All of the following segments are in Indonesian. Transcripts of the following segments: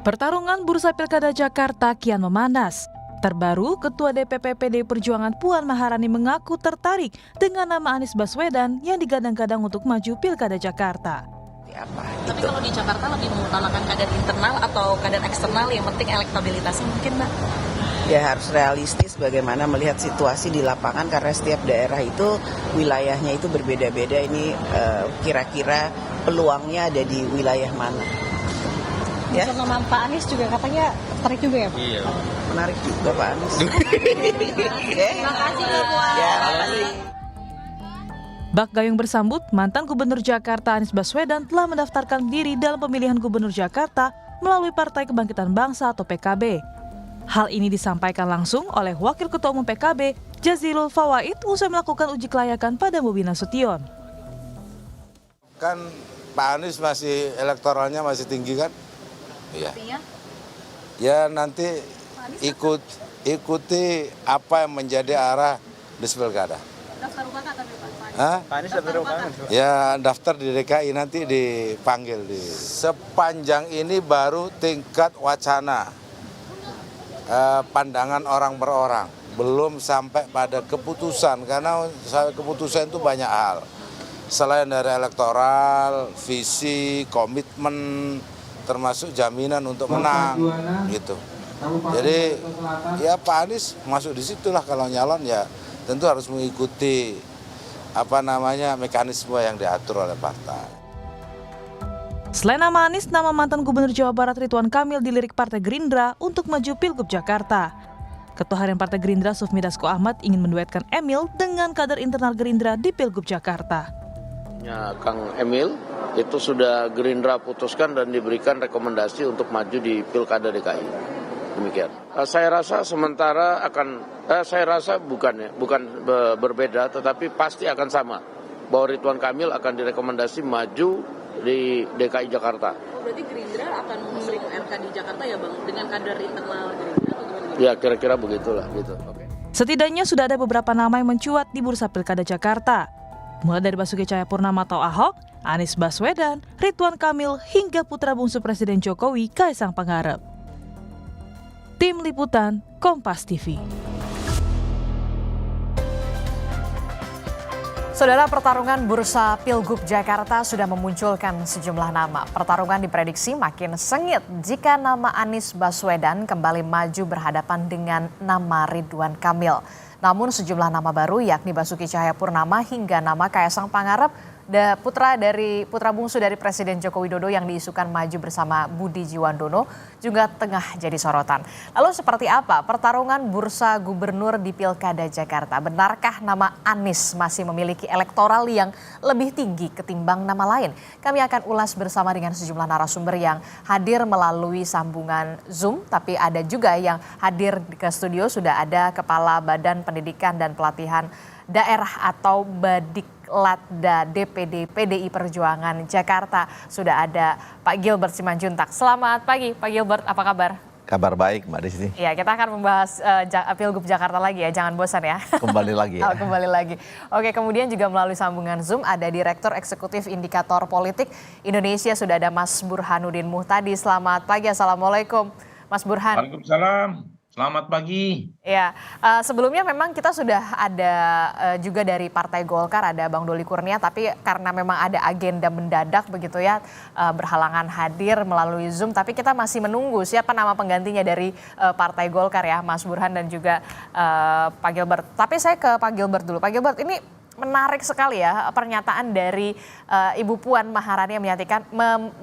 Pertarungan bursa Pilkada Jakarta kian memanas. Terbaru, Ketua DPP PDI Perjuangan Puan Maharani mengaku tertarik dengan nama Anies Baswedan yang digadang-gadang untuk maju Pilkada Jakarta. Tapi kalau di Jakarta lebih mengutamakan kader internal atau kader eksternal, yang penting elektabilitasnya mungkin, Mbak? Ya harus realistis bagaimana melihat situasi di lapangan karena setiap daerah itu wilayahnya itu berbeda-beda. Ini kira-kira peluangnya ada di wilayah mana? Ya. Nama Pak Anies juga katanya tertarik juga ya Pak? Iya. Menarik juga Pak Anies. Terima kasih Puan. Ya, makasih. Bak Gayung bersambut, mantan Gubernur Jakarta Anies Baswedan telah mendaftarkan diri dalam pemilihan Gubernur Jakarta melalui Partai Kebangkitan Bangsa atau PKB. Hal ini disampaikan langsung oleh Wakil Ketua Umum PKB, Jazilul Fawait, usai melakukan uji kelayakan pada Bobi Nasution. Kan Pak Anies masih elektoralnya masih tinggi kan? Iya. Ya nanti ikuti apa yang menjadi arah di Pilkada. Daftar UKK tapi Pak? Pak Anies daftar UKK? Ya daftar di DKI nanti dipanggil. Sepanjang ini baru tingkat wacana, pandangan orang per orang. Belum sampai pada keputusan, karena keputusan itu banyak hal. Selain dari elektoral, visi, komitmen, termasuk jaminan untuk menang, gitu. Jadi ya Pak Anies masuk di situlah kalau nyalon ya tentu harus mengikuti mekanisme yang diatur oleh partai. Selain nama Anies, nama mantan Gubernur Jawa Barat Ridwan Kamil dilirik Partai Gerindra untuk maju Pilgub Jakarta. Ketua Harian Partai Gerindra Sufmi Dasko Ahmad ingin menduetkan Emil dengan kader internal Gerindra di Pilgub Jakarta. Ya, Kang Emil itu sudah Gerindra putuskan dan diberikan rekomendasi untuk maju di Pilkada DKI. Demikian. Saya rasa sementara bukan berbeda, tetapi pasti akan sama. Bahwa Ridwan Kamil akan direkomendasi maju di DKI Jakarta. Berarti Gerindra akan memberikan RK di Jakarta ya Bang, dengan kader internal Gerindra atau gimana? Ya kira-kira begitulah gitu. Okay. Setidaknya sudah ada beberapa nama yang mencuat di bursa Pilkada Jakarta. Mulai dari Basuki Cahayapurnama atau Ahok, Anies Baswedan, Ridwan Kamil, hingga putra bungsu Presiden Jokowi, Kaisang Pangarep. Tim Liputan, Kompas TV. Saudara, pertarungan bursa Pilgub Jakarta sudah memunculkan sejumlah nama. Pertarungan diprediksi makin sengit jika nama Anies Baswedan kembali maju berhadapan dengan nama Ridwan Kamil. Namun sejumlah nama baru yakni Basuki Cahayapurnama hingga nama Kaisang Pangarep, putra bungsu dari Presiden Joko Widodo yang diisukan maju bersama Budi Jiwandono juga tengah jadi sorotan. Lalu seperti apa pertarungan bursa gubernur di Pilkada Jakarta? Benarkah nama Anies masih memiliki elektoral yang lebih tinggi ketimbang nama lain? Kami akan ulas bersama dengan sejumlah narasumber yang hadir melalui sambungan Zoom, tapi ada juga yang hadir ke studio. Sudah ada Kepala Badan Pendidikan dan Pelatihan Daerah atau Badiklatda DPD PDI Perjuangan Jakarta. Sudah ada Pak Gilbert Simanjuntak. Selamat pagi Pak Gilbert, apa kabar? Kabar baik Mbak Desi. Ya, kita akan membahas Pilgub Jakarta lagi ya, jangan bosan ya. Kembali lagi ya. Kembali lagi. Oke, kemudian juga melalui sambungan Zoom ada Direktur Eksekutif Indikator Politik Indonesia, sudah ada Mas Burhanuddin Muhtadi. Selamat pagi, Assalamualaikum Mas Burhan. Waalaikumsalam. Selamat pagi. Ya, sebelumnya memang kita sudah ada juga dari Partai Golkar, ada Bang Doli Kurnia, tapi karena memang ada agenda mendadak begitu ya, berhalangan hadir melalui Zoom, tapi kita masih menunggu siapa nama penggantinya dari Partai Golkar ya, Mas Burhan dan juga Pak Gilbert. Tapi saya ke Pak Gilbert dulu. Pak Gilbert, ini menarik sekali ya pernyataan dari Ibu Puan Maharani yang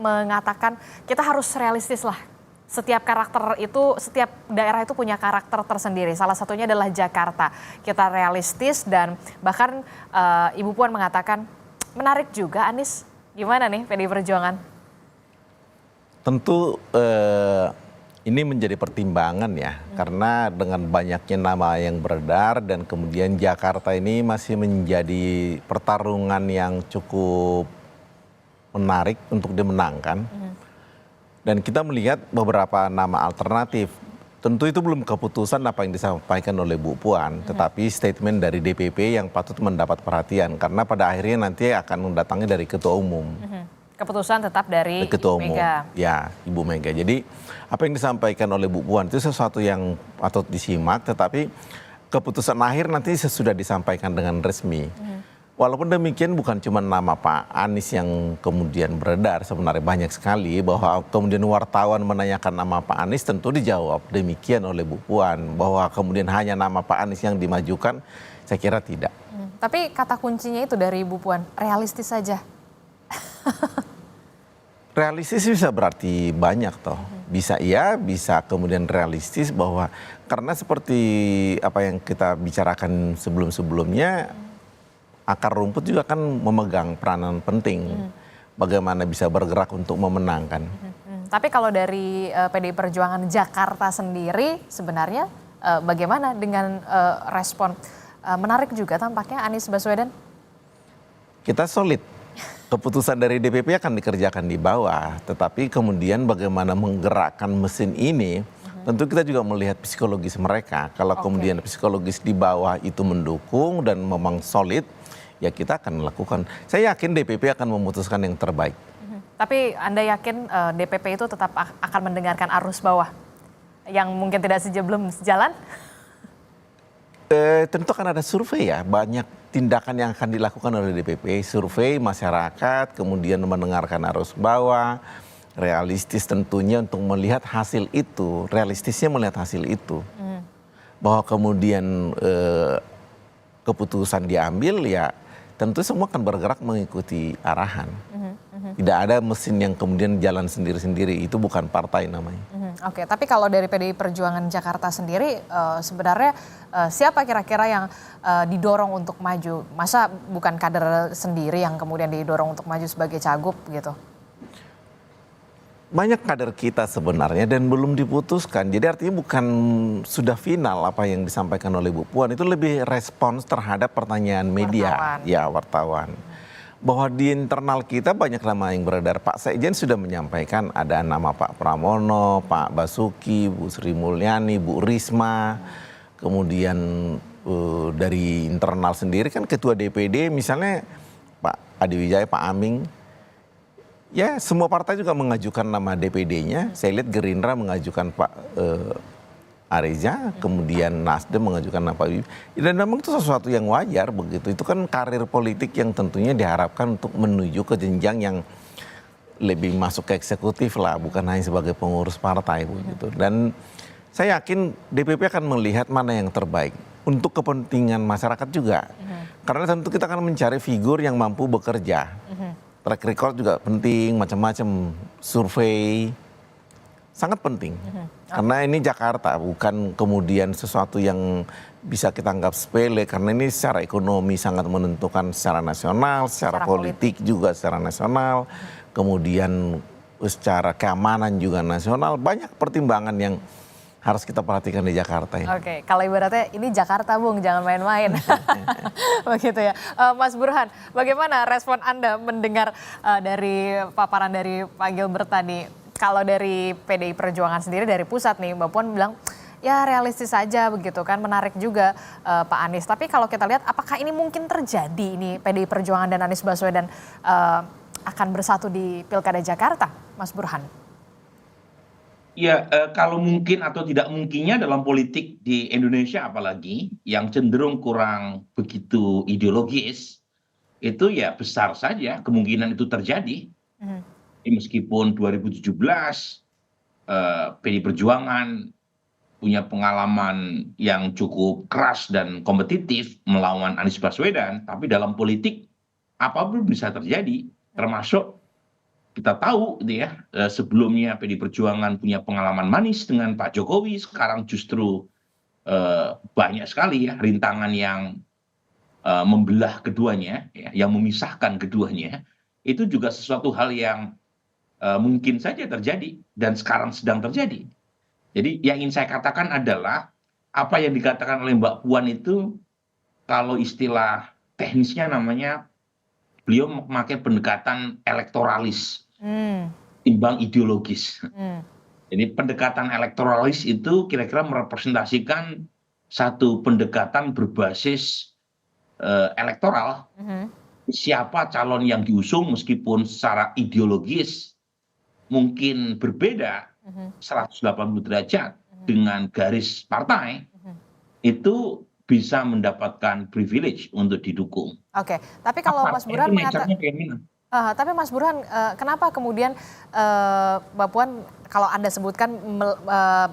mengatakan kita harus realistis lah. Setiap daerah itu punya karakter tersendiri. Salah satunya adalah Jakarta. Kita realistis dan bahkan Ibu Puan mengatakan menarik juga Anies. Gimana nih PDI Perjuangan? Tentu ini menjadi pertimbangan ya. Karena dengan banyaknya nama yang beredar dan kemudian Jakarta ini masih menjadi pertarungan yang cukup menarik untuk dimenangkan. Dan kita melihat beberapa nama alternatif. Tentu itu belum keputusan apa yang disampaikan oleh Bu Puan, tetapi statement dari DPP yang patut mendapat perhatian. Karena pada akhirnya nanti akan mendatangi dari Ketua Umum. Keputusan tetap dari Ketua Ibu Umum, Mega. ya Ibu Mega. Jadi apa yang disampaikan oleh Bu Puan itu sesuatu yang patut disimak, tetapi keputusan akhir nanti sesudah disampaikan dengan resmi. Walaupun demikian bukan cuma nama Pak Anies yang kemudian beredar, sebenarnya banyak sekali bahwa kemudian wartawan menanyakan nama Pak Anies tentu dijawab demikian oleh Bu Puan, bahwa kemudian hanya nama Pak Anies yang dimajukan, saya kira tidak. Tapi kata kuncinya itu dari Bu Puan, realistis saja. Realistis bisa berarti banyak toh. Bisa iya, bisa kemudian realistis bahwa karena seperti apa yang kita bicarakan sebelum-sebelumnya, akar rumput juga kan memegang peranan penting. Bagaimana bisa bergerak untuk memenangkan. Tapi kalau dari PDI Perjuangan Jakarta sendiri sebenarnya bagaimana dengan respon menarik juga tampaknya Anies Baswedan? Kita solid. Keputusan dari DPP akan dikerjakan di bawah. Tetapi kemudian bagaimana menggerakkan mesin ini, tentu kita juga melihat psikologis mereka. Kalau kemudian psikologis di bawah itu mendukung dan memang solid, ya kita akan melakukan. Saya yakin DPP akan memutuskan yang terbaik. Tapi Anda yakin DPP itu tetap akan mendengarkan arus bawah yang mungkin tidak belum sejalan? Tentu akan ada survei ya, banyak tindakan yang akan dilakukan oleh DPP, survei masyarakat, kemudian mendengarkan arus bawah, realistis tentunya untuk melihat hasil itu, realistisnya melihat hasil itu. Bahwa kemudian keputusan diambil ya tentu semua akan bergerak mengikuti arahan. Tidak ada mesin yang kemudian jalan sendiri-sendiri, itu bukan partai namanya. Oke, tapi kalau dari PDI Perjuangan Jakarta sendiri sebenarnya siapa kira-kira yang didorong untuk maju? Masa bukan kader sendiri yang kemudian didorong untuk maju sebagai cagup gitu? Banyak kader kita sebenarnya dan belum diputuskan. Jadi artinya bukan sudah final apa yang disampaikan oleh Bu Puan, itu lebih respons terhadap pertanyaan media. Wartawan. Bahwa di internal kita banyak nama yang beredar. Pak Sekjen sudah menyampaikan ada nama Pak Pramono, Pak Basuki, Bu Sri Mulyani, Bu Risma. Kemudian dari internal sendiri kan Ketua DPD misalnya Pak Adi Wijaya, Pak Aming. Ya semua partai juga mengajukan nama DPD-nya. Saya lihat Gerindra mengajukan Pak Areza, kemudian Nasdem mengajukan nama Pak Bibi. Dan memang itu sesuatu yang wajar begitu. Itu kan karir politik yang tentunya diharapkan untuk menuju ke jenjang yang lebih masuk ke eksekutif lah, bukan hanya sebagai pengurus partai begitu. Dan saya yakin DPP akan melihat mana yang terbaik untuk kepentingan masyarakat juga. Karena tentu kita akan mencari figur yang mampu bekerja. Track record juga penting, macam-macam survei sangat penting. Karena ini Jakarta, bukan kemudian sesuatu yang bisa kita anggap sepele, karena ini secara ekonomi sangat menentukan secara nasional, secara politik juga secara nasional, kemudian secara keamanan juga nasional, banyak pertimbangan yang harus kita perhatikan di Jakarta ya. Oke, kalau ibaratnya ini Jakarta Bung, jangan main-main. Begitu ya. Mas Burhan, bagaimana respon Anda mendengar dari paparan dari Pak Gilbert tadi? Kalau dari PDI Perjuangan sendiri dari pusat nih, Mbak Puan bilang ya realistis saja begitu kan, menarik juga Pak Anies. Tapi kalau kita lihat apakah ini mungkin terjadi ini PDI Perjuangan dan Anies Baswedan akan bersatu di Pilkada Jakarta, Mas Burhan? Ya, kalau mungkin atau tidak mungkinnya dalam politik di Indonesia apalagi yang cenderung kurang begitu ideologis, itu ya besar saja kemungkinan itu terjadi. Meskipun 2017 PDI Perjuangan punya pengalaman yang cukup keras dan kompetitif melawan Anies Baswedan, tapi dalam politik apapun bisa terjadi, termasuk kita tahu gitu ya, sebelumnya PDI Perjuangan punya pengalaman manis dengan Pak Jokowi, sekarang justru banyak sekali ya rintangan yang membelah keduanya, ya, yang memisahkan keduanya. Itu juga sesuatu hal yang mungkin saja terjadi dan sekarang sedang terjadi. Jadi yang ingin saya katakan adalah apa yang dikatakan oleh Mbak Puan itu, kalau istilah teknisnya namanya beliau memakai pendekatan elektoralis, timbang ideologis. Jadi pendekatan elektoralis itu kira-kira merepresentasikan satu pendekatan berbasis elektoral siapa calon yang diusung meskipun secara ideologis mungkin berbeda 180 derajat dengan garis partai, itu bisa mendapatkan privilege untuk didukung. Oke, tapi kalau Mas Burhan mengatakan, tapi Mas Burhan, kenapa kemudian Mbak Puan kalau Anda sebutkan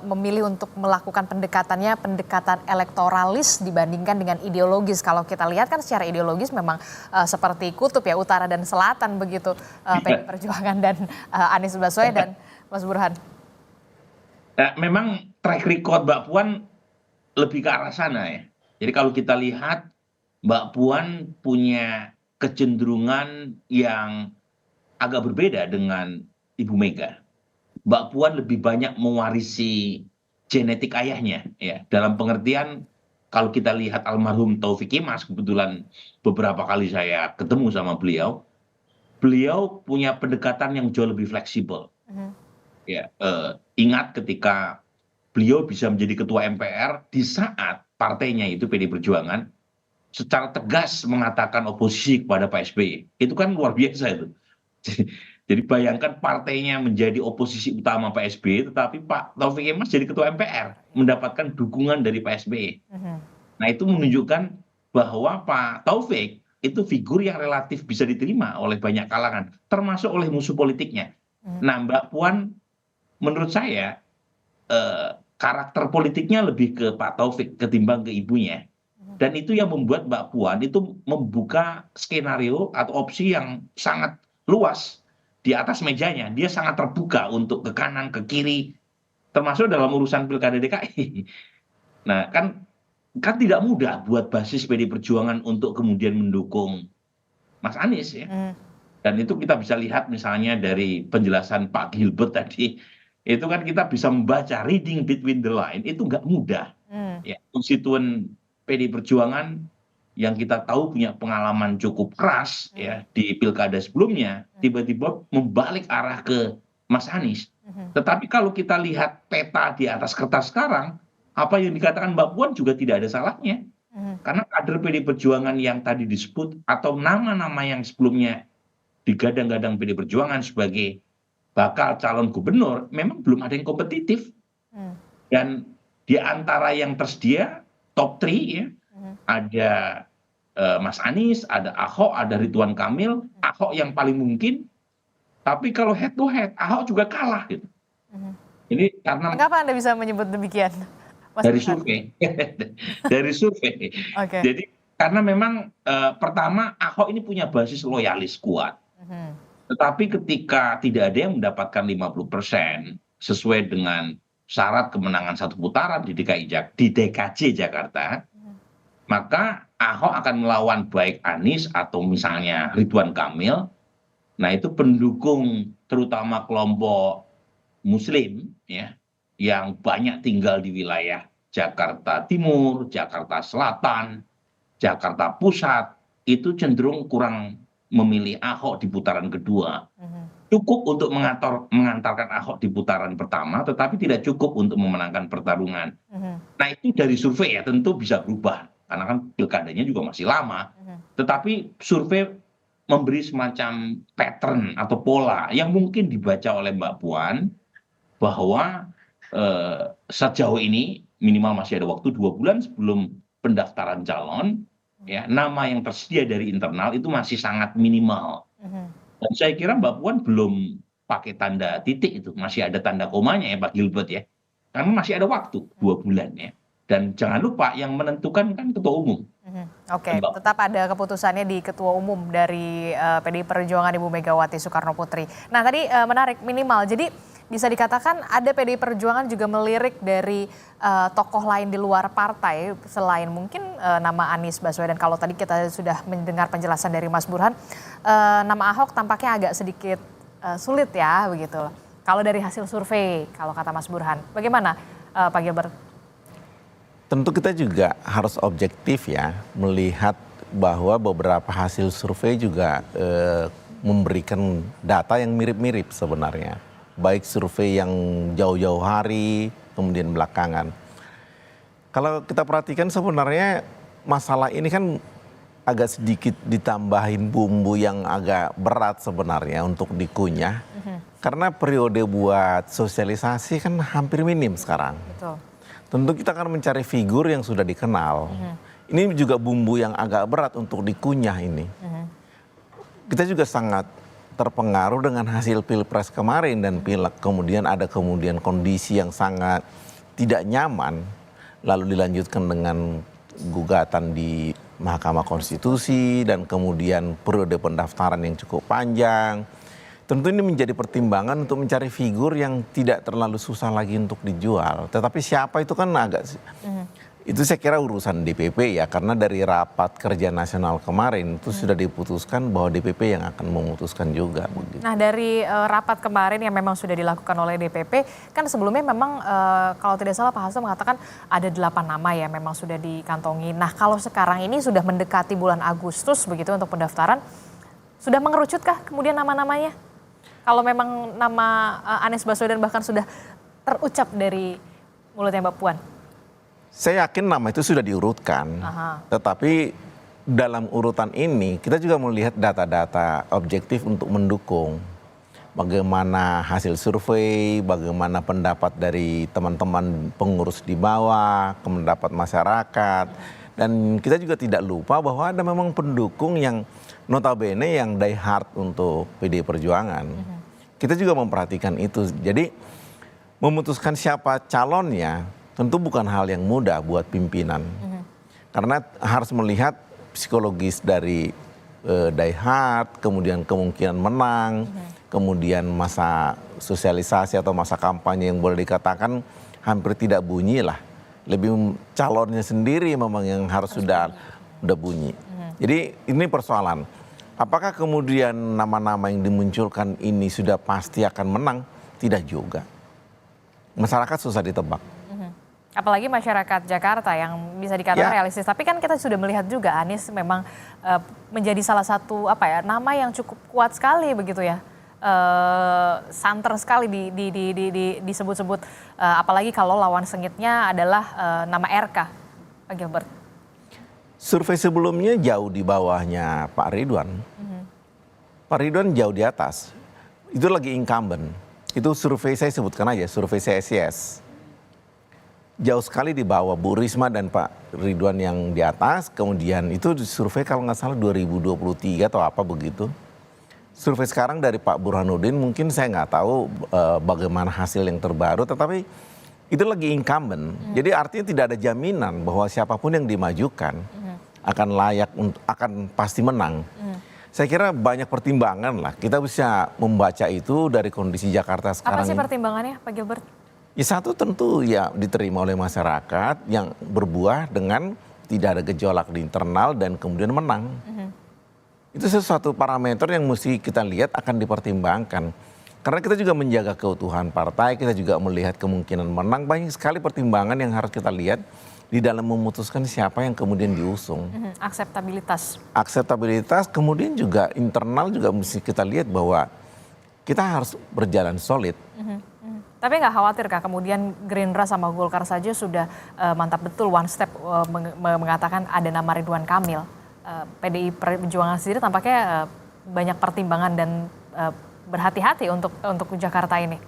memilih untuk melakukan pendekatan elektoralis dibandingkan dengan ideologis? Kalau kita lihat kan secara ideologis memang seperti kutub ya, utara dan selatan begitu, PDI Perjuangan dan Anies Baswedan, Mas Burhan. Memang track record Mbak Puan lebih ke arah sana ya. Jadi kalau kita lihat Mbak Puan punya kecenderungan yang agak berbeda dengan Ibu Mega. Mbak Puan lebih banyak mewarisi genetik ayahnya ya. Dalam pengertian kalau kita lihat almarhum Taufik Kemas, kebetulan beberapa kali saya ketemu sama beliau punya pendekatan yang jauh lebih fleksibel. Ya, ingat ketika beliau bisa menjadi ketua MPR di saat partainya itu PDI Perjuangan secara tegas mengatakan oposisi kepada Pak SBY. Itu kan luar biasa itu. Jadi bayangkan partainya menjadi oposisi utama Pak SBY, tetapi Pak Taufik Kemas jadi ketua MPR, mendapatkan dukungan dari Pak SBY. Nah itu menunjukkan bahwa Pak Taufik itu figur yang relatif bisa diterima oleh banyak kalangan, termasuk oleh musuh politiknya. Nah Mbak Puan menurut saya karakter politiknya lebih ke Pak Taufik ketimbang ke ibunya. Dan itu yang membuat Mbak Puan itu membuka skenario atau opsi yang sangat luas di atas mejanya. Dia sangat terbuka untuk ke kanan, ke kiri, termasuk dalam urusan Pilkada DKI. Nah kan tidak mudah buat basis PDI Perjuangan untuk kemudian mendukung Mas Anies ya. Dan itu kita bisa lihat misalnya dari penjelasan Pak Gilbert tadi, itu kan kita bisa membaca reading between the line, itu nggak mudah. Ya, konstituen PDI Perjuangan yang kita tahu punya pengalaman cukup keras ya di pilkada sebelumnya, tiba-tiba membalik arah ke Mas Anies. Tetapi kalau kita lihat peta di atas kertas sekarang, apa yang dikatakan Mbak Puan juga tidak ada salahnya. Karena kader PDI Perjuangan yang tadi disebut atau nama-nama yang sebelumnya digadang-gadang PDI Perjuangan sebagai bakal calon gubernur memang belum ada yang kompetitif. Dan di antara yang tersedia top 3 ya, ada Mas Anies, ada Ahok, ada Ridwan Kamil. Ahok yang paling mungkin, tapi kalau head to head Ahok juga kalah gitu. Ini karena Mengapa Anda bisa menyebut demikian, Mas dari Burhan? survei, dari survei. Oke. Jadi karena memang pertama Ahok ini punya basis loyalis kuat. Tetapi ketika tidak ada yang mendapatkan 50% sesuai dengan syarat kemenangan satu putaran di DKJ Jakarta, maka Ahok akan melawan baik Anies atau misalnya Ridwan Kamil. Nah itu pendukung terutama kelompok Muslim ya, yang banyak tinggal di wilayah Jakarta Timur, Jakarta Selatan, Jakarta Pusat, itu cenderung kurang memilih Ahok di putaran kedua. Cukup untuk mengantarkan Ahok di putaran pertama, tetapi tidak cukup untuk memenangkan pertarungan. Nah itu dari survei ya, tentu bisa berubah, karena kan pilkadanya juga masih lama. Tetapi survei memberi semacam pattern atau pola yang mungkin dibaca oleh Mbak Puan, bahwa sejauh ini minimal masih ada waktu 2 bulan sebelum pendaftaran calon, ya, nama yang tersedia dari internal itu masih sangat minimal. Dan saya kira Mbak Puan belum pakai tanda titik itu, masih ada tanda komanya ya Pak Gilbert ya. Karena masih ada waktu 2 bulan ya. Dan jangan lupa yang menentukan kan ketua umum. Oke, tetap ada keputusannya di ketua umum dari PDI Perjuangan Ibu Megawati Soekarno Putri. Nah tadi menarik minimal, jadi bisa dikatakan ada PDI Perjuangan juga melirik dari tokoh lain di luar partai selain mungkin nama Anies Baswedan. Kalau tadi kita sudah mendengar penjelasan dari Mas Burhan, nama Ahok tampaknya agak sedikit sulit ya begitu. Kalau dari hasil survei, kalau kata Mas Burhan, bagaimana Pak Gilbert? Tentu kita juga harus objektif ya, melihat bahwa beberapa hasil survei juga memberikan data yang mirip-mirip sebenarnya. Baik survei yang jauh-jauh hari, kemudian belakangan. Kalau kita perhatikan sebenarnya masalah ini kan agak sedikit ditambahin bumbu yang agak berat sebenarnya untuk dikunyah. Karena periode buat sosialisasi kan hampir minim sekarang. Betul. Tentu kita akan mencari figur yang sudah dikenal. Ini juga bumbu yang agak berat untuk dikunyah ini. Kita juga sangat terpengaruh dengan hasil pilpres kemarin dan pileg. Kemudian ada kondisi yang sangat tidak nyaman. Lalu dilanjutkan dengan gugatan di Mahkamah Konstitusi dan kemudian periode pendaftaran yang cukup panjang. Tentu ini menjadi pertimbangan untuk mencari figur yang tidak terlalu susah lagi untuk dijual. Tetapi siapa itu kan agak, itu saya kira urusan DPP ya, karena dari rapat kerja nasional kemarin itu sudah diputuskan bahwa DPP yang akan memutuskan juga. Begitu. Nah dari rapat kemarin yang memang sudah dilakukan oleh DPP, kan sebelumnya memang kalau tidak salah Pak Hasto mengatakan ada 8 nama ya memang sudah dikantongi. Nah kalau sekarang ini sudah mendekati bulan Agustus begitu untuk pendaftaran, sudah mengerucutkah kemudian nama-namanya? Kalau memang nama Anies Baswedan bahkan sudah terucap dari mulutnya Mbak Puan. Saya yakin nama itu sudah diurutkan, tetapi dalam urutan ini kita juga melihat data-data objektif untuk mendukung. Bagaimana hasil survei, bagaimana pendapat dari teman-teman pengurus di bawah, pendapat masyarakat. Dan kita juga tidak lupa bahwa ada memang pendukung yang notabene yang die hard untuk PD Perjuangan. Kita juga memperhatikan itu. Jadi memutuskan siapa calonnya tentu bukan hal yang mudah buat pimpinan. Karena harus melihat psikologis dari die hard, kemudian kemungkinan menang, kemudian masa sosialisasi atau masa kampanye yang boleh dikatakan hampir tidak bunyi lah. Lebih calonnya sendiri memang yang harus sudah bunyi. Jadi ini persoalan. Apakah kemudian nama-nama yang dimunculkan ini sudah pasti akan menang? Tidak juga. Masyarakat susah ditebak. Apalagi masyarakat Jakarta yang bisa dikatakan realistis. Tapi kan kita sudah melihat juga Anies memang menjadi salah satu nama yang cukup kuat sekali begitu ya. Santer sekali disebut-sebut. Apalagi kalau lawan sengitnya adalah nama RK, Pak Gilbert. Survei sebelumnya jauh di bawahnya Pak Ridwan. Pak Ridwan jauh di atas. Itu lagi incumbent. Itu survei saya sebutkan aja, survei CSIS. Jauh sekali di bawah Bu Risma dan Pak Ridwan yang di atas. Kemudian itu survei kalau nggak salah 2023 atau apa begitu. Survei sekarang dari Pak Burhanuddin mungkin saya nggak tahu bagaimana hasil yang terbaru. Tetapi itu lagi incumbent. Jadi artinya tidak ada jaminan bahwa siapapun yang dimajukan akan layak, akan pasti menang. Saya kira banyak pertimbangan lah. Kita bisa membaca itu dari kondisi Jakarta sekarang. Apa sih pertimbangannya Pak Gilbert? Ya satu tentu ya diterima oleh masyarakat yang berbuah dengan tidak ada gejolak di internal dan kemudian menang. Itu sesuatu parameter yang mesti kita lihat akan dipertimbangkan. Karena kita juga menjaga keutuhan partai, kita juga melihat kemungkinan menang. Banyak sekali pertimbangan yang harus kita lihat di dalam memutuskan siapa yang kemudian diusung. Akseptabilitas. Akseptabilitas, kemudian juga internal juga mesti kita lihat bahwa kita harus berjalan solid. Tapi nggak khawatir Kak, kemudian Gerindra sama Golkar saja sudah mantap betul one step mengatakan ada nama Ridwan Kamil. PDI Perjuangan sendiri tampaknya banyak pertimbangan dan berhati-hati untuk Jakarta ini.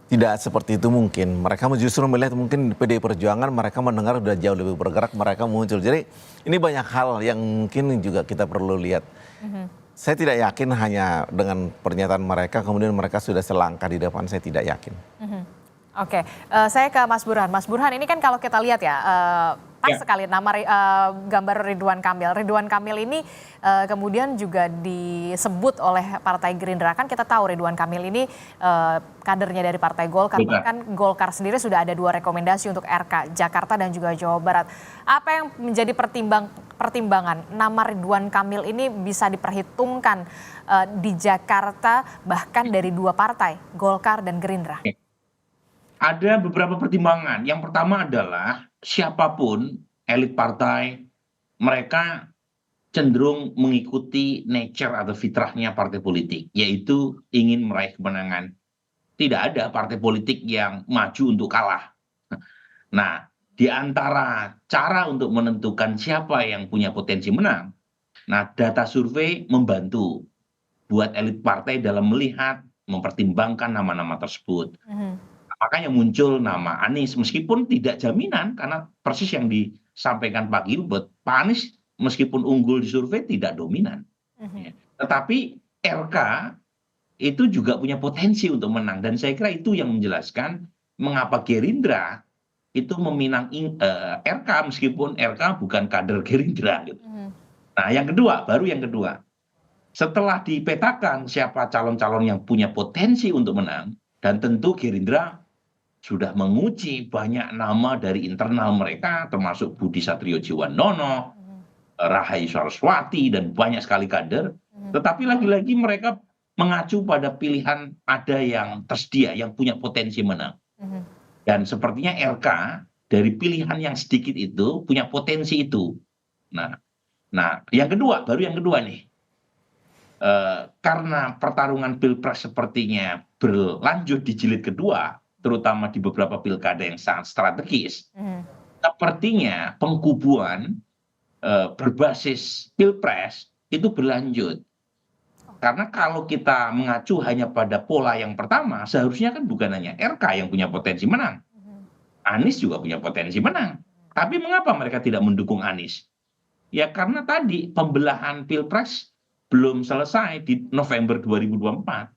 Tidak seperti itu mungkin. Mereka justru melihat mungkin PDI Perjuangan mereka mendengar sudah jauh lebih bergerak, mereka muncul. Jadi ini banyak hal yang mungkin juga kita perlu lihat. Saya tidak yakin hanya dengan pernyataan mereka kemudian mereka sudah selangkah di depan, saya tidak yakin. Oke, saya ke Mas Burhan. Mas Burhan ini kan kalau kita lihat ya, pas sekali nama gambar Ridwan Kamil. Ridwan Kamil ini kemudian juga disebut oleh Partai Gerindra. Kan kita tahu Ridwan Kamil ini kadernya dari Partai Golkar. Bahkan Golkar sendiri sudah ada 2 rekomendasi untuk RK, Jakarta dan juga Jawa Barat. Apa yang menjadi pertimbangan nama Ridwan Kamil ini bisa diperhitungkan di Jakarta bahkan dari 2 partai, Golkar dan Gerindra? Ada beberapa pertimbangan. Yang pertama adalah siapapun elit partai, mereka cenderung mengikuti nature atau fitrahnya partai politik, yaitu ingin meraih kemenangan. Tidak ada partai politik yang maju untuk kalah. Nah, di antara cara untuk menentukan siapa yang punya potensi menang, Nah, data survei membantu buat elit partai dalam melihat, mempertimbangkan nama-nama tersebut. Makanya muncul nama Anies, meskipun tidak jaminan, karena persis yang disampaikan Pak Gilbert, Pak Anies meskipun unggul di survei tidak dominan. Ya. Tetapi RK itu juga punya potensi untuk menang, dan saya kira itu yang menjelaskan mengapa Gerindra itu meminang RK meskipun RK bukan kader Gerindra. Gitu. Nah, yang kedua, setelah dipetakan siapa calon-calon yang punya potensi untuk menang, dan tentu Gerindra sudah menguji banyak nama dari internal mereka, termasuk Budi Satrio Jiwandono, Rahayu Saraswati, dan banyak sekali kader. Tetapi lagi-lagi mereka mengacu pada pilihan ada yang tersedia, yang punya potensi menang. Dan sepertinya RK dari pilihan yang sedikit itu punya potensi itu. Nah, yang kedua nih. Karena pertarungan pilpres sepertinya berlanjut di jilid kedua, terutama di beberapa pilkada yang sangat strategis, sepertinya pengkubuan berbasis pilpres itu berlanjut. Karena kalau kita mengacu hanya pada pola yang pertama, seharusnya kan bukan hanya RK yang punya potensi menang. Anies juga punya potensi menang. Tapi mengapa mereka tidak mendukung Anies? Ya karena tadi pembelahan pilpres belum selesai di November 2024.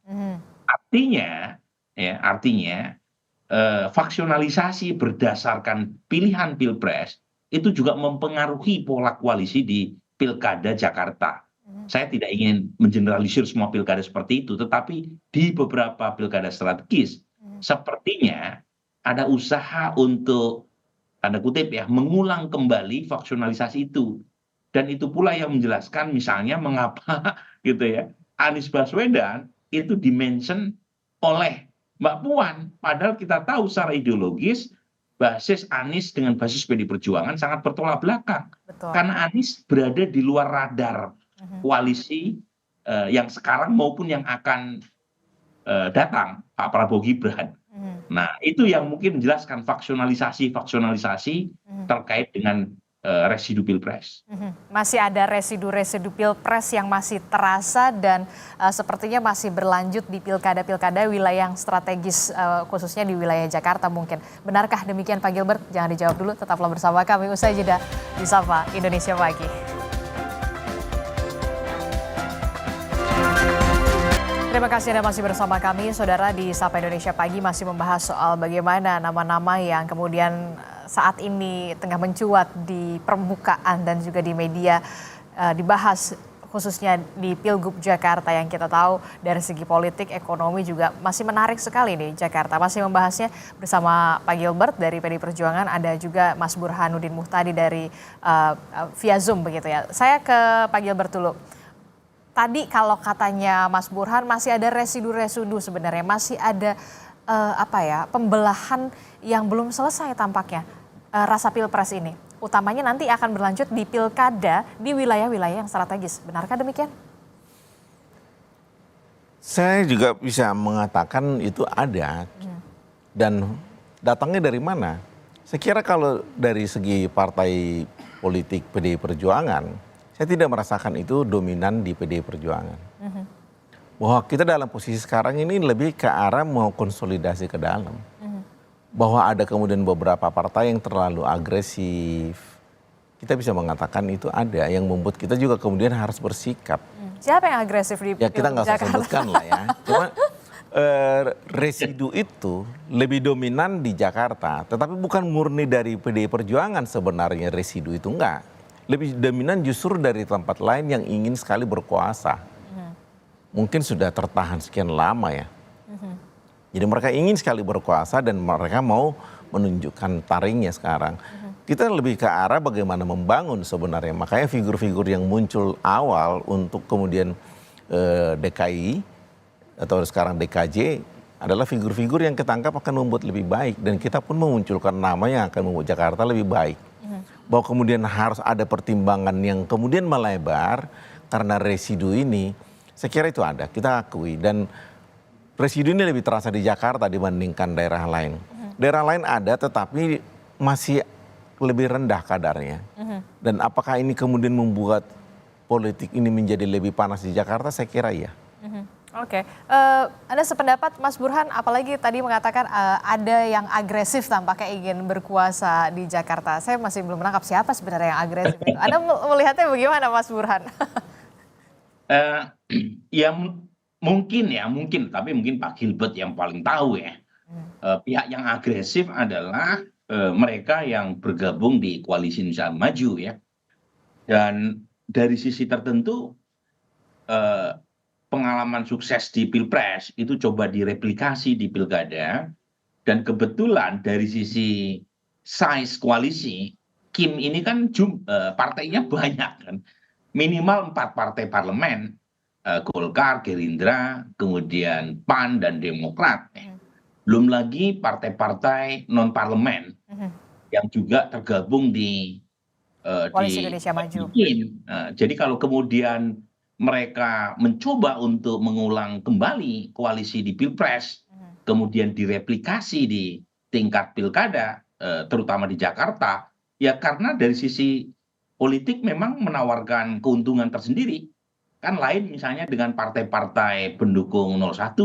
Artinya faksionalisasi berdasarkan pilihan pilpres itu juga mempengaruhi pola koalisi di pilkada Jakarta. Saya tidak ingin mengeneralisir semua pilkada seperti itu, tetapi di beberapa pilkada strategis sepertinya ada usaha untuk, tanda kutip ya, mengulang kembali faksionalisasi itu. Dan itu pula yang menjelaskan misalnya mengapa gitu ya Anies Baswedan itu dimention oleh Mbak Puan. Padahal kita tahu secara ideologis basis Anies dengan basis PD Perjuangan sangat bertolak belakang. Betul. Karena Anies berada di luar radar koalisi yang sekarang maupun yang akan datang, Pak Prabowo Gibran. Nah, itu yang mungkin menjelaskan faksionalisasi terkait dengan residu pilpres. Masih ada residu-residu pilpres yang masih terasa dan sepertinya masih berlanjut di pilkada-pilkada wilayah yang strategis, khususnya di wilayah Jakarta mungkin. Benarkah demikian Pak Gilbert? Jangan dijawab dulu, tetaplah bersama kami usai jeda di Sapa Indonesia Pagi. Terima kasih Anda masih bersama kami, Saudara, di Sapa Indonesia Pagi masih membahas soal bagaimana nama-nama yang kemudian saat ini tengah mencuat di permukaan dan juga di media dibahas khususnya di Pilgub Jakarta yang kita tahu dari segi politik, ekonomi juga masih menarik sekali nih Jakarta. Masih membahasnya bersama Pak Gilbert dari PD Perjuangan, ada juga Mas Burhanuddin Muhtadi dari via Zoom begitu ya. Saya ke Pak Gilbert dulu. Tadi kalau katanya Mas Burhan masih ada residu-residu sebenarnya, masih ada pembelahan yang belum selesai tampaknya rasa pilpres ini. Utamanya nanti akan berlanjut di pilkada di wilayah-wilayah yang strategis. Benarkah demikian? Saya juga bisa mengatakan itu ada. Dan datangnya dari mana? Saya kira kalau dari segi partai politik PDI Perjuangan, saya tidak merasakan itu dominan di PDI Perjuangan. Bahwa kita dalam posisi sekarang ini lebih ke arah mau konsolidasi ke dalam. Bahwa ada kemudian beberapa partai yang terlalu agresif. Kita bisa mengatakan itu ada yang membuat kita juga kemudian harus bersikap. Siapa yang agresif di ya kita nggak usah sebutkan lah ya. Cuma residu itu lebih dominan di Jakarta. Tetapi bukan murni dari PDI Perjuangan sebenarnya residu itu enggak. Lebih dominan justru dari tempat lain yang ingin sekali berkuasa. Mungkin sudah tertahan sekian lama ya. Jadi mereka ingin sekali berkuasa dan mereka mau menunjukkan taringnya sekarang. Kita lebih ke arah bagaimana membangun sebenarnya. Makanya figur-figur yang muncul awal untuk kemudian DKI atau sekarang DKJ adalah figur-figur yang ketangkap akan membuat lebih baik. Dan kita pun memunculkan nama yang akan membuat Jakarta lebih baik. Bahwa kemudian harus ada pertimbangan yang kemudian melebar karena residu ini, saya kira itu ada, kita akui. Dan residu ini lebih terasa di Jakarta dibandingkan daerah lain. Daerah lain ada tetapi masih lebih rendah kadarnya. Dan apakah ini kemudian membuat politik ini menjadi lebih panas di Jakarta, saya kira iya. Oke, Anda sependapat Mas Burhan, apalagi tadi mengatakan ada yang agresif tampaknya ingin berkuasa di Jakarta. Saya masih belum menangkap siapa sebenarnya yang agresif itu. Anda melihatnya bagaimana Mas Burhan? Ya mungkin, tapi mungkin Pak Gilbert yang paling tahu ya. Pihak yang agresif adalah mereka yang bergabung di koalisi Indonesia Maju ya. Dan dari sisi tertentu pengalaman sukses di Pilpres itu coba direplikasi di Pilkada, dan kebetulan dari sisi size koalisi, Kim ini kan partainya banyak kan, minimal 4 partai parlemen, Golkar, Gerindra, kemudian PAN dan Demokrat, belum lagi partai-partai non parlemen yang juga tergabung di Koalisi Indonesia Maju. Jadi kalau kemudian mereka mencoba untuk mengulang kembali koalisi di Pilpres, kemudian direplikasi di tingkat pilkada, terutama di Jakarta, ya karena dari sisi politik memang menawarkan keuntungan tersendiri. Kan lain misalnya dengan partai-partai pendukung 01,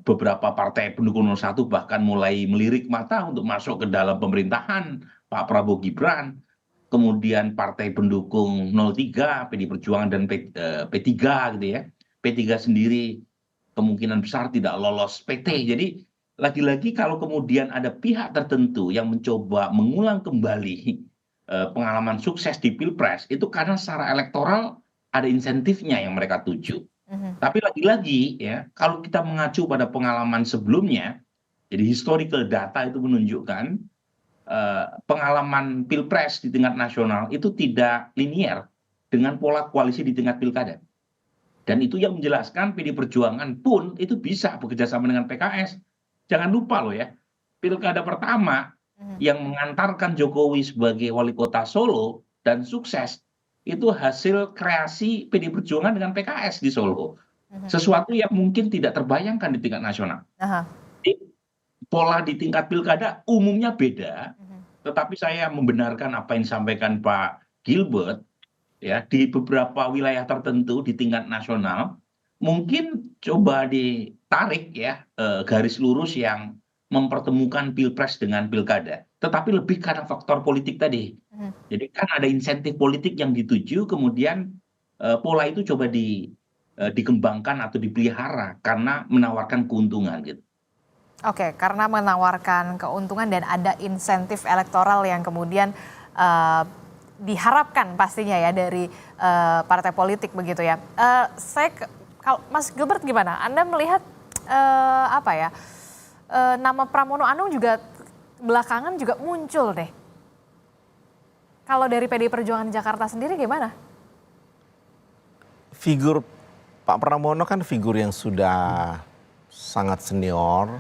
beberapa partai pendukung 01 bahkan mulai melirik mata untuk masuk ke dalam pemerintahan Pak Prabowo Gibran. Kemudian partai pendukung 03, PD Perjuangan dan P3 gitu ya. P3 sendiri kemungkinan besar tidak lolos PT. Jadi lagi-lagi kalau kemudian ada pihak tertentu yang mencoba mengulang kembali pengalaman sukses di Pilpres, itu karena secara elektoral ada insentifnya yang mereka tuju. Tapi lagi-lagi ya, kalau kita mengacu pada pengalaman sebelumnya, jadi historical data itu menunjukkan pengalaman Pilpres di tingkat nasional itu tidak linier dengan pola koalisi di tingkat pilkada. Dan itu yang menjelaskan PD Perjuangan pun itu bisa bekerja sama dengan PKS. Jangan lupa loh ya, pilkada pertama yang mengantarkan Jokowi sebagai wali kota Solo dan sukses, itu hasil kreasi PD Perjuangan dengan PKS di Solo. Sesuatu yang mungkin tidak terbayangkan di tingkat nasional. Pola di tingkat pilkada umumnya beda, tetapi saya membenarkan apa yang disampaikan Pak Gilbert, ya di beberapa wilayah tertentu di tingkat nasional, mungkin coba ditarik ya garis lurus yang mempertemukan Pilpres dengan Pilkada, tetapi lebih karena faktor politik tadi. Jadi kan ada insentif politik yang dituju, kemudian pola itu coba dikembangkan atau dipelihara karena menawarkan keuntungan gitu. Oke, karena menawarkan keuntungan dan ada insentif elektoral yang kemudian diharapkan pastinya ya dari partai politik begitu ya. Mas Gilbert gimana? Anda melihat nama Pramono Anung juga belakangan juga muncul deh. Kalau dari PDI Perjuangan Jakarta sendiri gimana? Figur Pak Pramono kan figur yang sudah sangat senior,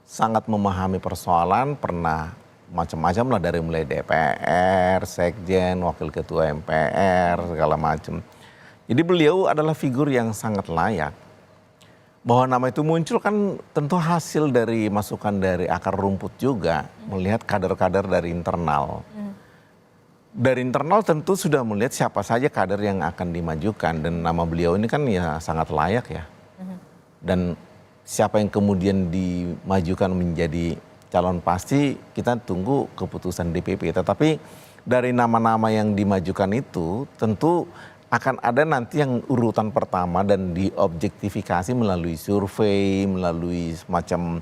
sangat memahami persoalan, pernah macam-macam lah dari mulai DPR, Sekjen, Wakil Ketua MPR, segala macam. Jadi beliau adalah figur yang sangat layak. Bahwa nama itu muncul kan tentu hasil dari masukan dari akar rumput juga, melihat kader-kader dari internal. Dari internal tentu sudah melihat siapa saja kader yang akan dimajukan, dan nama beliau ini kan ya sangat layak ya. Dan siapa yang kemudian dimajukan menjadi calon pasti kita tunggu keputusan DPP. Tetapi dari nama-nama yang dimajukan itu tentu akan ada nanti yang urutan pertama dan diobjektifikasi melalui survei, melalui semacam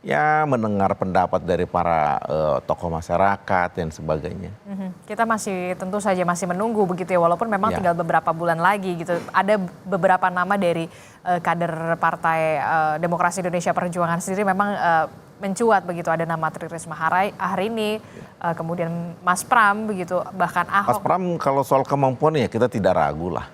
ya mendengar pendapat dari para tokoh masyarakat dan sebagainya. Kita masih tentu saja masih menunggu begitu ya, walaupun memang tinggal beberapa bulan lagi gitu. Ada beberapa nama dari kader Partai Demokrasi Indonesia Perjuangan sendiri memang mencuat begitu. Ada nama Tri Risma hari ini, kemudian Mas Pram begitu, bahkan Ahok. Mas Pram kalau soal kemampuan ya kita tidak ragu lah.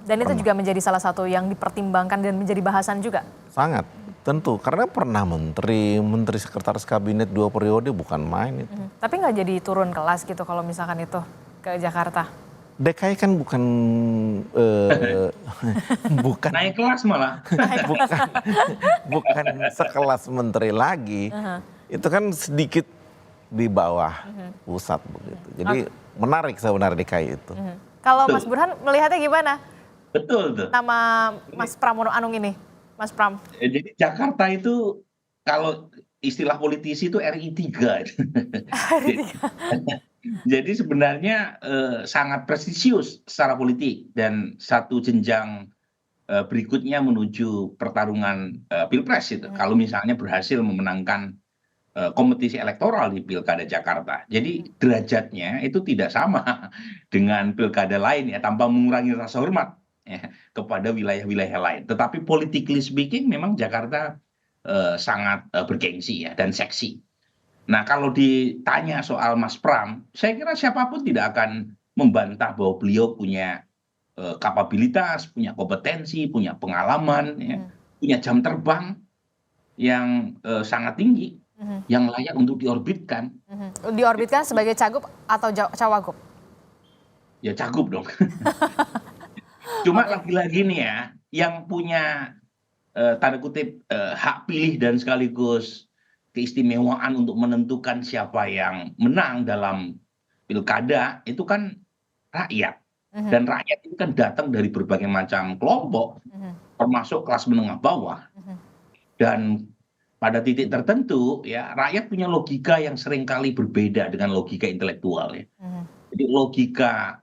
Dan itu juga menjadi salah satu yang dipertimbangkan dan menjadi bahasan juga. Sangat. Tentu, karena pernah menteri sekretaris kabinet 2 periode, bukan main itu. Tapi nggak jadi turun kelas gitu kalau misalkan itu ke Jakarta? DKI kan bukan Naik kelas malah. bukan sekelas menteri lagi. Itu kan sedikit di bawah pusat begitu. Jadi menarik sebenarnya DKI itu. Kalau Betul. Mas Burhan melihatnya gimana Betul tuh. nama Mas Pramono Anung ini, Mas Pram? Jadi Jakarta itu kalau istilah politisi itu RI 3. Jadi sebenarnya sangat prestisius secara politik dan satu jenjang berikutnya menuju pertarungan pilpres itu. Kalau misalnya berhasil memenangkan kompetisi elektoral di Pilkada Jakarta. Jadi derajatnya itu tidak sama dengan pilkada lain ya, tanpa mengurangi rasa hormat ya, kepada wilayah-wilayah lain. Tetapi politically speaking memang Jakarta sangat bergengsi ya dan seksi. Nah, kalau ditanya soal Mas Pram, saya kira siapapun tidak akan membantah bahwa beliau punya kapabilitas, punya kompetensi, punya pengalaman, ya, punya jam terbang yang sangat tinggi, yang layak untuk diorbitkan. Diorbitkan sebagai cagup atau cawagup? Ya cagup dong. Cuma lagi-lagi nih ya, yang punya tanda kutip hak pilih dan sekaligus keistimewaan untuk menentukan siapa yang menang dalam pilkada itu kan rakyat. Dan rakyat itu kan datang dari berbagai macam kelompok, termasuk kelas menengah bawah. Dan pada titik tertentu ya rakyat punya logika yang seringkali berbeda dengan logika intelektual ya. Jadi logika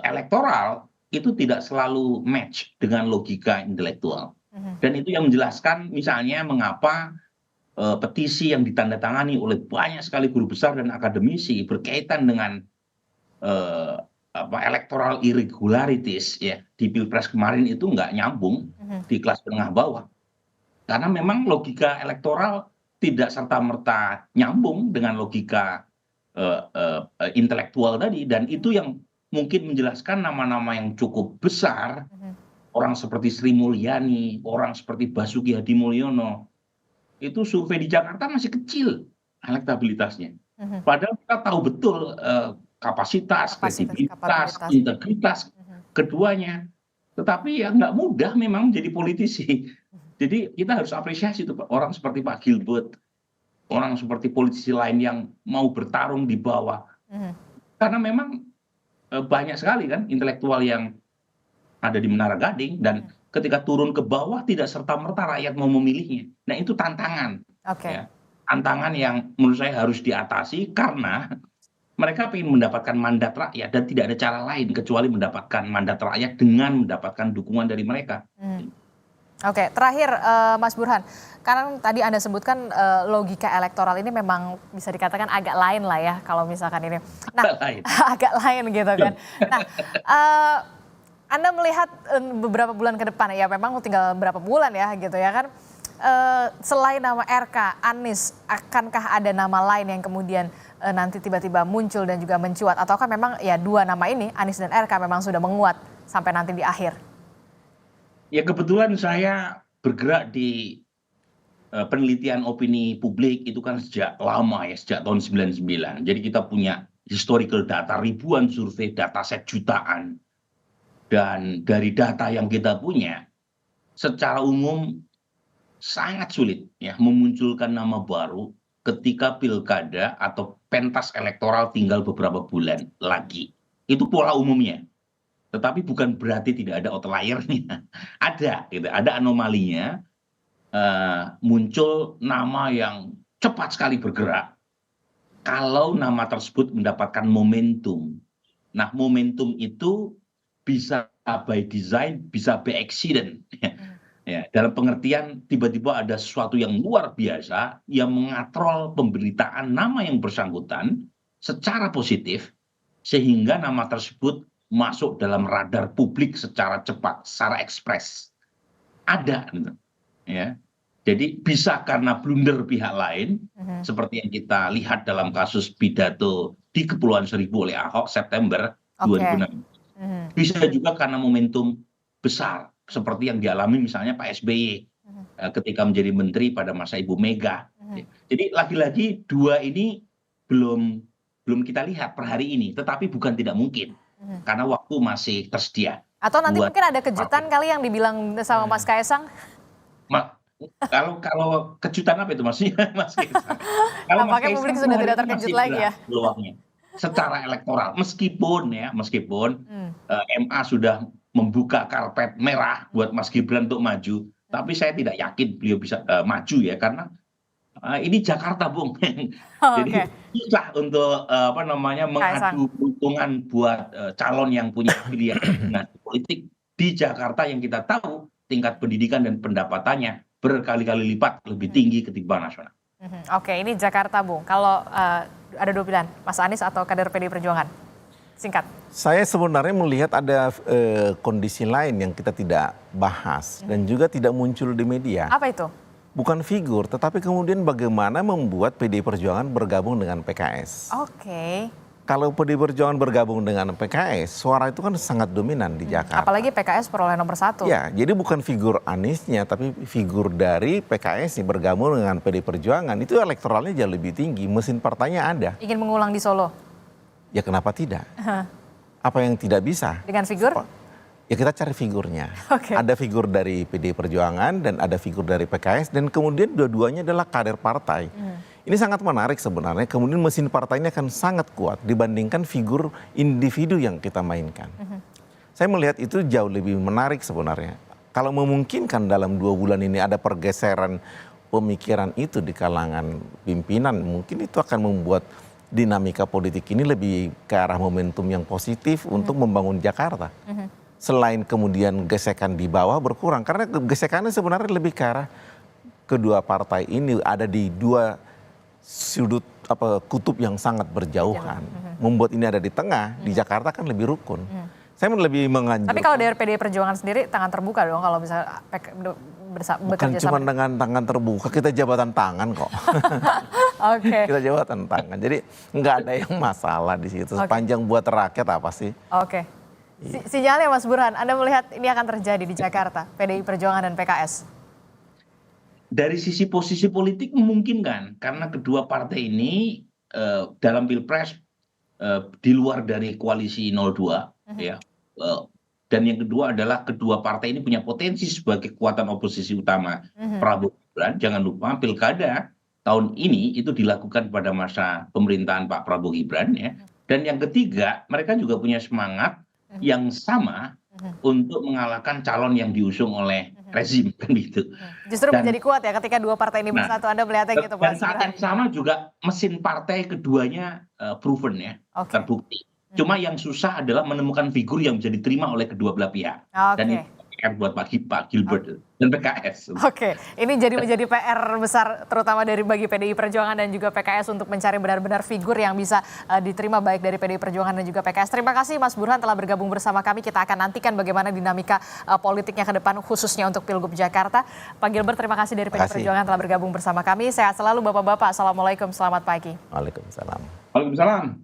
elektoral itu tidak selalu match dengan logika intelektual. Dan itu yang menjelaskan misalnya mengapa petisi yang ditandatangani oleh banyak sekali guru besar dan akademisi berkaitan dengan electoral irregularities ya di Pilpres kemarin itu nggak nyambung di kelas menengah bawah. Karena memang logika elektoral tidak serta-merta nyambung dengan logika intelektual tadi, dan itu yang mungkin menjelaskan nama-nama yang cukup besar, orang seperti Sri Mulyani, orang seperti Basuki Hadimulyono, itu survei di Jakarta masih kecil elektabilitasnya. Padahal kita tahu betul kapasitas, kredibilitas, integritas keduanya. Tetapi ya nggak mudah memang menjadi politisi. Jadi kita harus apresiasi tuh orang seperti Pak Gilbert, orang seperti politisi lain yang mau bertarung di bawah. Karena memang banyak sekali kan intelektual yang ada di Menara Gading dan ketika turun ke bawah tidak serta-merta rakyat mau memilihnya. Nah itu tantangan. Ya. Tantangan yang menurut saya harus diatasi karena mereka ingin mendapatkan mandat rakyat dan tidak ada cara lain kecuali mendapatkan mandat rakyat dengan mendapatkan dukungan dari mereka. Oke, terakhir Mas Burhan, karena tadi Anda sebutkan logika elektoral ini memang bisa dikatakan agak lain lah ya kalau misalkan ini. Nah, agak lain gitu kan. Nah, Anda melihat beberapa bulan ke depan ya memang tinggal berapa bulan ya gitu ya kan. Selain nama RK, Anies, akankah ada nama lain yang kemudian nanti tiba-tiba muncul dan juga mencuat? Ataukah memang ya dua nama ini, Anies dan RK memang sudah menguat sampai nanti di akhir? Ya kebetulan saya bergerak di penelitian opini publik itu kan sejak lama ya, sejak tahun 99. Jadi kita punya historical data, ribuan survei, dataset jutaan. Dan dari data yang kita punya, secara umum sangat sulit ya memunculkan nama baru ketika pilkada atau pentas elektoral tinggal beberapa bulan lagi. Itu pola umumnya. Tetapi bukan berarti tidak ada outliernya. Ada, gitu. Ada anomalinya. Muncul nama yang cepat sekali bergerak. Kalau nama tersebut mendapatkan momentum. Nah, momentum itu bisa by design, bisa by accident. Ya, dalam pengertian tiba-tiba ada sesuatu yang luar biasa yang mengatrol pemberitaan nama yang bersangkutan secara positif sehingga nama tersebut masuk dalam radar publik secara cepat, secara ekspres. Ada, gitu. Ya. Jadi bisa karena blunder pihak lain, seperti yang kita lihat dalam kasus pidato di Kepulauan Seribu oleh Ahok September 2016. Bisa juga karena momentum besar, seperti yang dialami misalnya Pak SBY ketika menjadi menteri pada masa Ibu Mega. Jadi lagi-lagi dua ini belum kita lihat per hari ini, tetapi bukan tidak mungkin. Karena waktu masih tersedia. Atau nanti mungkin ada kejutan kali yang dibilang sama Mas Kaisang? Kalau kejutan apa itu maksudnya Mas Kaisang? Kalau Apakah publik sudah tidak terkejut lagi ya? Peluangnya. secara elektoral. Meskipun MA sudah membuka karpet merah buat Mas Gibran untuk maju, tapi saya tidak yakin beliau bisa maju ya, karena ini Jakarta, Bung. Jadi susah untuk mengadu keuntungan buat calon yang punya afiliasi politik di Jakarta yang kita tahu tingkat pendidikan dan pendapatannya berkali-kali lipat lebih tinggi ketimbang nasional. Oke, ini Jakarta, Bung. Kalau ada dua pilihan, Mas Anies atau kader PDI Perjuangan? Singkat. Saya sebenarnya melihat ada kondisi lain yang kita tidak bahas dan juga tidak muncul di media. Apa itu? Bukan figur, tetapi kemudian bagaimana membuat PDI Perjuangan bergabung dengan PKS. Oke. Kalau PDI Perjuangan bergabung dengan PKS, suara itu kan sangat dominan di Jakarta. Apalagi PKS peroleh nomor 1. Ya, jadi bukan figur Aniesnya, tapi figur dari PKS yang bergabung dengan PDI Perjuangan. Itu elektoralnya jauh lebih tinggi, mesin partainya ada. Ingin mengulang di Solo? Ya kenapa tidak? Apa yang tidak bisa? Dengan figur? Ya kita cari figurnya. Oke. Ada figur dari PDI Perjuangan dan ada figur dari PKS, dan kemudian dua-duanya adalah kader partai. Ini sangat menarik sebenarnya, kemudian mesin partainya akan sangat kuat dibandingkan figur individu yang kita mainkan. Saya melihat itu jauh lebih menarik sebenarnya. Kalau memungkinkan dalam 2 bulan ini ada pergeseran pemikiran itu di kalangan pimpinan, mungkin itu akan membuat dinamika politik ini lebih ke arah momentum yang positif untuk membangun Jakarta. Selain kemudian gesekan di bawah berkurang, karena gesekannya sebenarnya lebih ke arah kedua partai ini ada di dua sudut kutub yang sangat berjauhan. Membuat ini ada di tengah, di Jakarta kan lebih rukun. Saya lebih menganjurkan. Tapi kalau dari PDI Perjuangan sendiri tangan terbuka dong kalau misalnya bukan cuma dengan tangan terbuka, kita jabatan tangan kok. Oke. Kita jabatan tangan. Jadi nggak ada yang masalah di situ. Sepanjang buat rakyat apa sih? Oke. Sinyalnya Mas Burhan, Anda melihat ini akan terjadi di Jakarta, PDI Perjuangan dan PKS? Dari sisi posisi politik memungkinkan, karena kedua partai ini dalam Pilpres di luar dari koalisi 02, ya. Dan yang kedua adalah kedua partai ini punya potensi sebagai kekuatan oposisi utama Prabowo Gibran. Jangan lupa pilkada tahun ini itu dilakukan pada masa pemerintahan Pak Prabowo Gibran, ya. Dan yang ketiga, mereka juga punya semangat yang sama untuk mengalahkan calon yang diusung oleh rezim, kan gitu. Justru menjadi kuat ya ketika dua partai ini bersatu, Anda melihatnya gitu, Pak. Dan saat yang sama juga mesin partai keduanya proven ya, terbukti. Cuma yang susah adalah menemukan figur yang bisa diterima oleh kedua belah pihak. Dan itu PR buat Pak Gilbert dan PKS. Oke, ini menjadi PR besar terutama bagi PDI Perjuangan dan juga PKS untuk mencari benar-benar figur yang bisa diterima baik dari PDI Perjuangan dan juga PKS. Terima kasih Mas Burhan telah bergabung bersama kami. Kita akan nantikan bagaimana dinamika politiknya ke depan khususnya untuk Pilgub Jakarta. Pak Gilbert, terima kasih dari PDI Perjuangan telah bergabung bersama kami. Sehat selalu Bapak-bapak. Assalamualaikum, selamat pagi. Waalaikumsalam. Waalaikumsalam.